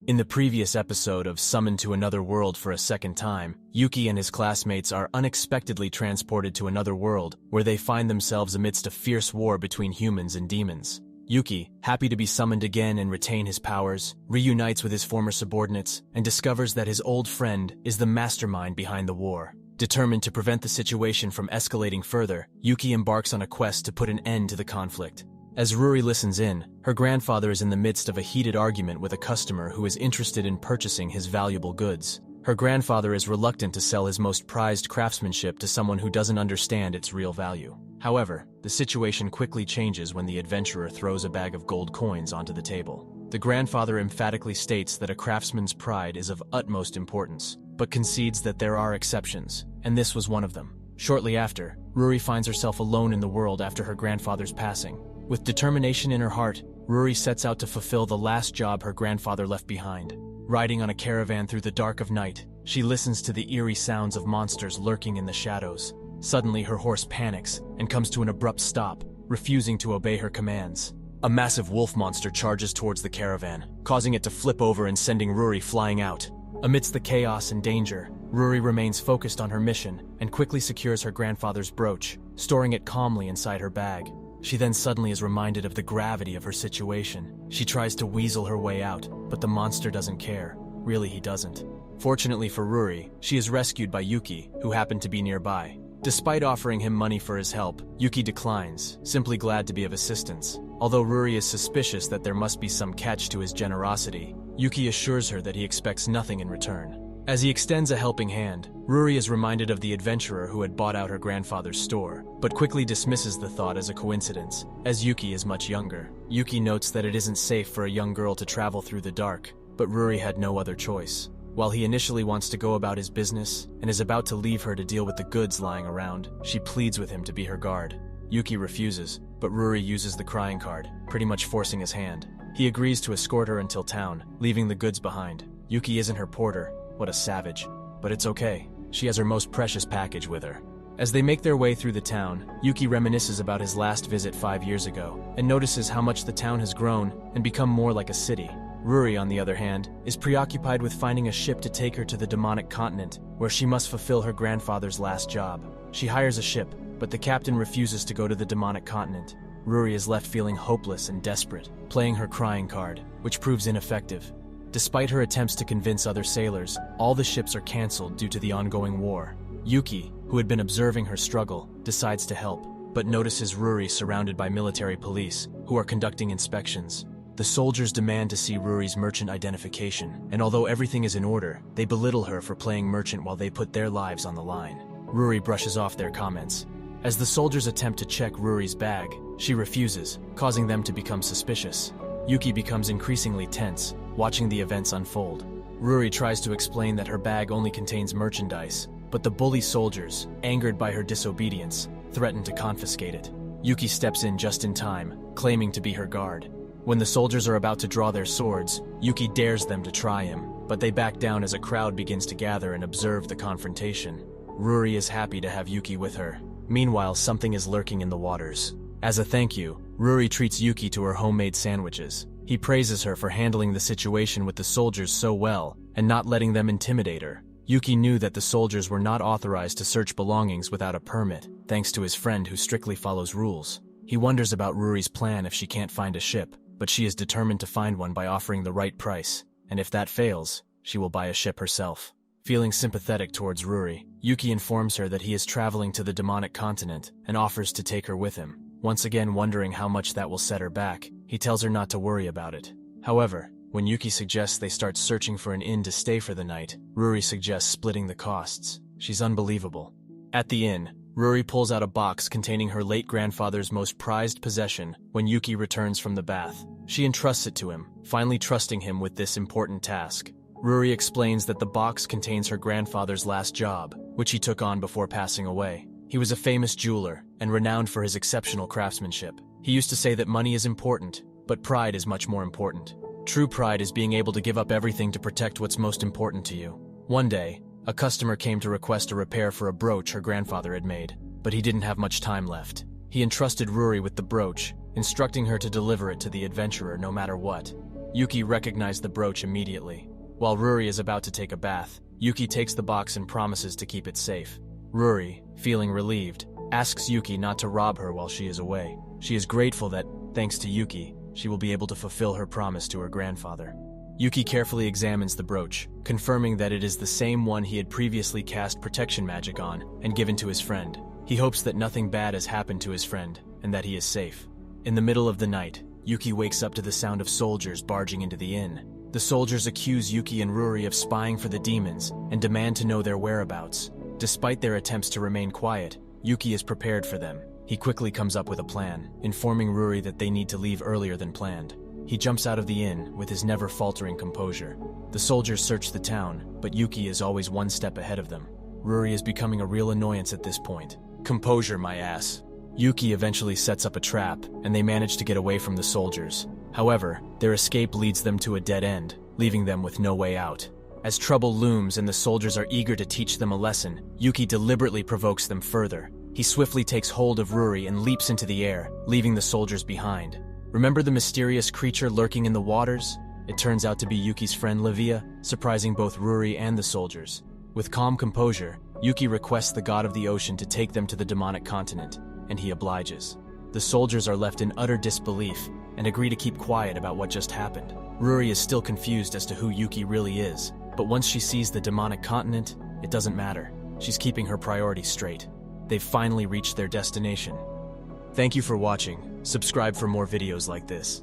In the previous episode of Summoned to Another World for a Second Time, Yuki and his classmates are unexpectedly transported to another world where they find themselves amidst a fierce war between humans and demons. Yuki, happy to be summoned again and retain his powers, reunites with his former subordinates and discovers that his old friend is the mastermind behind the war. Determined to prevent the situation from escalating further, Yuki embarks on a quest to put an end to the conflict. As Ruri listens in, her grandfather is in the midst of a heated argument with a customer who is interested in purchasing his valuable goods. Her grandfather is reluctant to sell his most prized craftsmanship to someone who doesn't understand its real value. However, the situation quickly changes when the adventurer throws a bag of gold coins onto the table. The grandfather emphatically states that a craftsman's pride is of utmost importance, but concedes that there are exceptions, and this was one of them. Shortly after, Ruri finds herself alone in the world after her grandfather's passing. With determination in her heart, Ruri sets out to fulfill the last job her grandfather left behind. Riding on a caravan through the dark of night, she listens to the eerie sounds of monsters lurking in the shadows. Suddenly, her horse panics and comes to an abrupt stop, refusing to obey her commands. A massive wolf monster charges towards the caravan, causing it to flip over and sending Ruri flying out. Amidst the chaos and danger, Ruri remains focused on her mission and quickly secures her grandfather's brooch, storing it calmly inside her bag. She then suddenly is reminded of the gravity of her situation. She tries to weasel her way out, but the monster doesn't care. Really, he doesn't. Fortunately for Ruri, she is rescued by Yuki, who happened to be nearby. Despite offering him money for his help, Yuki declines, simply glad to be of assistance. Although Ruri is suspicious that there must be some catch to his generosity, Yuki assures her that he expects nothing in return. As he extends a helping hand, Ruri is reminded of the adventurer who had bought out her grandfather's store, but quickly dismisses the thought as a coincidence, as Yuki is much younger. Yuki notes that it isn't safe for a young girl to travel through the dark, but Ruri had no other choice. While he initially wants to go about his business and is about to leave her to deal with the goods lying around, she pleads with him to be her guard. Yuki refuses, but Ruri uses the crying card, pretty much forcing his hand. He agrees to escort her until town, leaving the goods behind. Yuki isn't her porter. What a savage. But it's okay. She has her most precious package with her. As they make their way through the town, Yuki reminisces about his last visit 5 years ago and notices how much the town has grown and become more like a city. Ruri, on the other hand, is preoccupied with finding a ship to take her to the demonic continent, where she must fulfill her grandfather's last job. She hires a ship, but the captain refuses to go to the demonic continent. Ruri is left feeling hopeless and desperate, playing her crying card, which proves ineffective. Despite her attempts to convince other sailors, all the ships are cancelled due to the ongoing war. Yuki, who had been observing her struggle, decides to help, but notices Ruri surrounded by military police, who are conducting inspections. The soldiers demand to see Ruri's merchant identification, and although everything is in order, they belittle her for playing merchant while they put their lives on the line. Ruri brushes off their comments. As the soldiers attempt to check Ruri's bag, she refuses, causing them to become suspicious. Yuki becomes increasingly tense, watching the events unfold. Ruri tries to explain that her bag only contains merchandise, but the bully soldiers, angered by her disobedience, threaten to confiscate it. Yuki steps in just in time, claiming to be her guard. When the soldiers are about to draw their swords, Yuki dares them to try him, but they back down as a crowd begins to gather and observe the confrontation. Ruri is happy to have Yuki with her. Meanwhile, something is lurking in the waters. As a thank you, Ruri treats Yuki to her homemade sandwiches. He praises her for handling the situation with the soldiers so well and not letting them intimidate her. Yuki knew that the soldiers were not authorized to search belongings without a permit, thanks to his friend who strictly follows rules. He wonders about Ruri's plan if she can't find a ship, but she is determined to find one by offering the right price, and if that fails, she will buy a ship herself. Feeling sympathetic towards Ruri, Yuki informs her that he is traveling to the demonic continent and offers to take her with him. Once again wondering how much that will set her back, he tells her not to worry about it. However, when Yuki suggests they start searching for an inn to stay for the night, Ruri suggests splitting the costs. She's unbelievable. At the inn, Ruri pulls out a box containing her late grandfather's most prized possession when Yuki returns from the bath. She entrusts it to him, finally trusting him with this important task. Ruri explains that the box contains her grandfather's last job, which he took on before passing away. He was a famous jeweler and renowned for his exceptional craftsmanship. He used to say that money is important, but pride is much more important. True pride is being able to give up everything to protect what's most important to you. One day, a customer came to request a repair for a brooch her grandfather had made, but he didn't have much time left. He entrusted Ruri with the brooch, instructing her to deliver it to the adventurer no matter what. Yuki recognized the brooch immediately. While Ruri is about to take a bath, Yuki takes the box and promises to keep it safe. Ruri, feeling relieved, asks Yuki not to rob her while she is away. She is grateful that, thanks to Yuki, she will be able to fulfill her promise to her grandfather. Yuki carefully examines the brooch, confirming that it is the same one he had previously cast protection magic on and given to his friend. He hopes that nothing bad has happened to his friend and that he is safe. In the middle of the night, Yuki wakes up to the sound of soldiers barging into the inn. The soldiers accuse Yuki and Ruri of spying for the demons and demand to know their whereabouts. Despite their attempts to remain quiet, Yuki is prepared for them. He quickly comes up with a plan, informing Ruri that they need to leave earlier than planned. He jumps out of the inn with his never-faltering composure. The soldiers search the town, but Yuki is always one step ahead of them. Ruri is becoming a real annoyance at this point. Composure, my ass. Yuki eventually sets up a trap, and they manage to get away from the soldiers. However, their escape leads them to a dead end, leaving them with no way out. As trouble looms and the soldiers are eager to teach them a lesson, Yuki deliberately provokes them further. He swiftly takes hold of Ruri and leaps into the air, leaving the soldiers behind. Remember the mysterious creature lurking in the waters? It turns out to be Yuki's friend Livia, surprising both Ruri and the soldiers. With calm composure, Yuki requests the god of the ocean to take them to the demonic continent, and he obliges. The soldiers are left in utter disbelief and agree to keep quiet about what just happened. Ruri is still confused as to who Yuki really is, but once she sees the demonic continent, it doesn't matter. She's keeping her priorities straight. They've finally reached their destination. Thank you for watching. Subscribe for more videos like this.